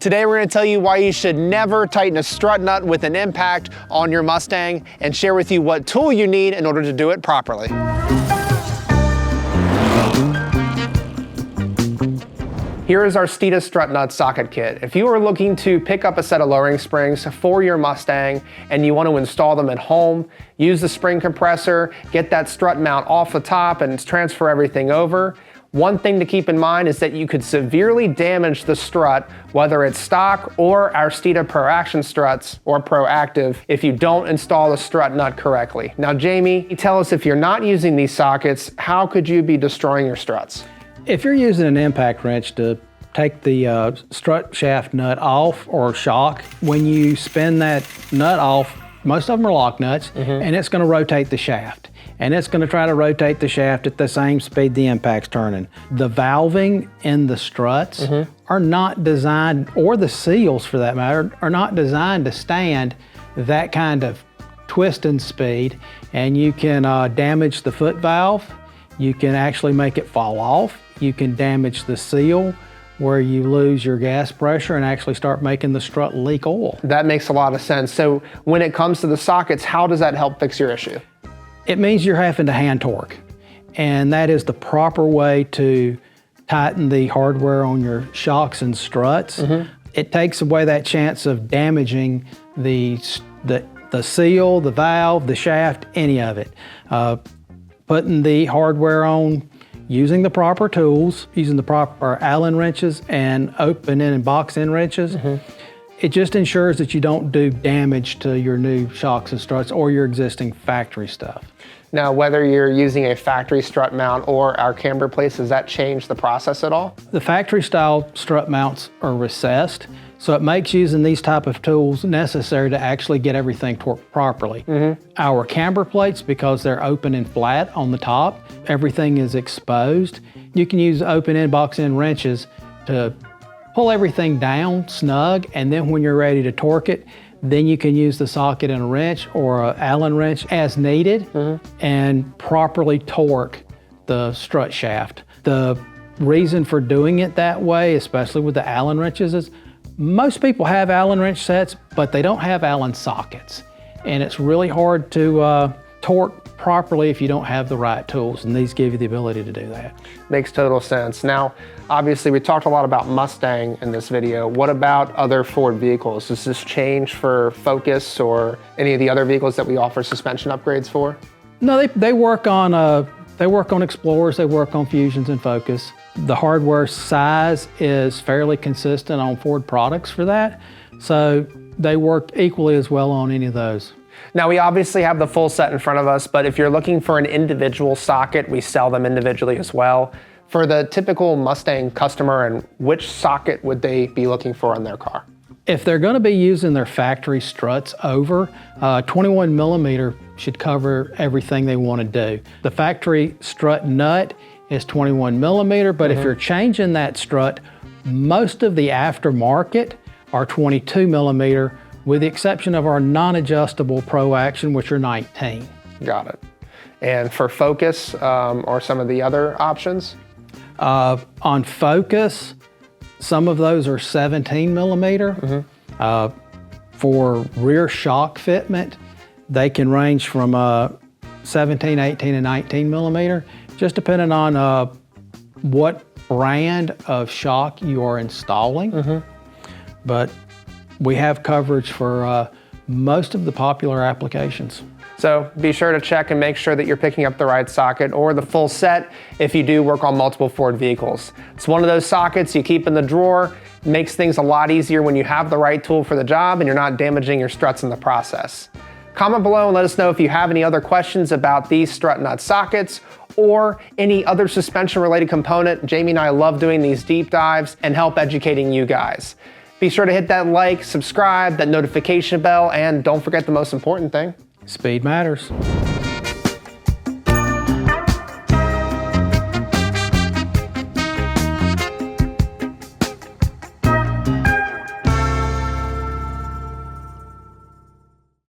Today we're going to tell you why you should never tighten a strut nut with an impact on your Mustang and share with you what tool you need in order to do it properly. Here is our Steeda strut nut socket kit. If you are looking to pick up a set of lowering springs for your Mustang and you want to install them at home, use the spring compressor, get that strut mount off the top and transfer everything over, one thing to keep in mind is that you could severely damage the strut, whether it's stock or our Steeda Pro Action struts or Proactive, if you don't install the strut nut correctly. Now, Jamie, tell us, if you're not using these sockets, how could you be destroying your struts? If you're using an impact wrench to take the strut shaft nut off or shock, when you spin that nut off, most of them are lock nuts, and it's going to rotate the shaft. And it's going to try to rotate the shaft at the same speed the impact's turning. The valving in the struts are not designed, or the seals for that matter, are not designed to stand that kind of twist and speed. And you can damage the foot valve. You can actually make it fall off. You can damage the seal where you lose your gas pressure and actually start making the strut leak oil. That makes a lot of sense. So when it comes to the sockets, how does that help fix your issue? It means you're having to hand torque. And that is the proper way to tighten the hardware on your shocks and struts. It takes away that chance of damaging the seal, the valve, the shaft, any of it. Putting the hardware on using the proper tools, using the proper Allen wrenches and open in and box in wrenches, it just ensures that you don't do damage to your new shocks and struts or your existing factory stuff. Now, whether you're using a factory strut mount or our camber plates, does that change the process at all? The factory style strut mounts are recessed, so it makes using these type of tools necessary to actually get everything torqued properly. Our camber plates, because they're open and flat on the top, everything is exposed. You can use open end, box end wrenches to pull everything down snug, and then when you're ready to torque it, then you can use the socket and a wrench or an Allen wrench as needed and properly torque the strut shaft. The reason for doing it that way, especially with the Allen wrenches, is most people have Allen wrench sets, but they don't have Allen sockets. And it's really hard to torque properly if you don't have the right tools, and these give you the ability to do that. Makes total sense. Now, obviously we talked a lot about Mustang in this video. What about other Ford vehicles? Does this change for Focus or any of the other vehicles that we offer suspension upgrades for? No, they work on Explorers, they work on Fusions and Focus. The hardware size is fairly consistent on Ford products for that, so they work equally as well on any of those. Now, we obviously have the full set in front of us, but if you're looking for an individual socket, we sell them individually as well. For the typical Mustang customer, and which socket would they be looking for in their car? If they're going to be using their factory struts over, 21 millimeter should cover everything they want to do. The factory strut nut is 21 millimeter, but if you're changing that strut, most of the aftermarket are 22 millimeter, with the exception of our non-adjustable Pro Action, which are 19. Got it. And for Focus or some of the other options? On Focus, some of those are 17 millimeter. For rear shock fitment, they can range from 17, 18, and 19 millimeter, just depending on what brand of shock you are installing. But we have coverage for most of the popular applications. So be sure to check and make sure that you're picking up the right socket or the full set if you do work on multiple Ford vehicles. It's one of those sockets you keep in the drawer. It makes things a lot easier when you have the right tool for the job and you're not damaging your struts in the process. Comment below and let us know if you have any other questions about these strut nut sockets or any other suspension related component. Jamie and I love doing these deep dives and help educating you guys. Be sure to hit that like, subscribe, that notification bell, and don't forget the most important thing. Speed matters.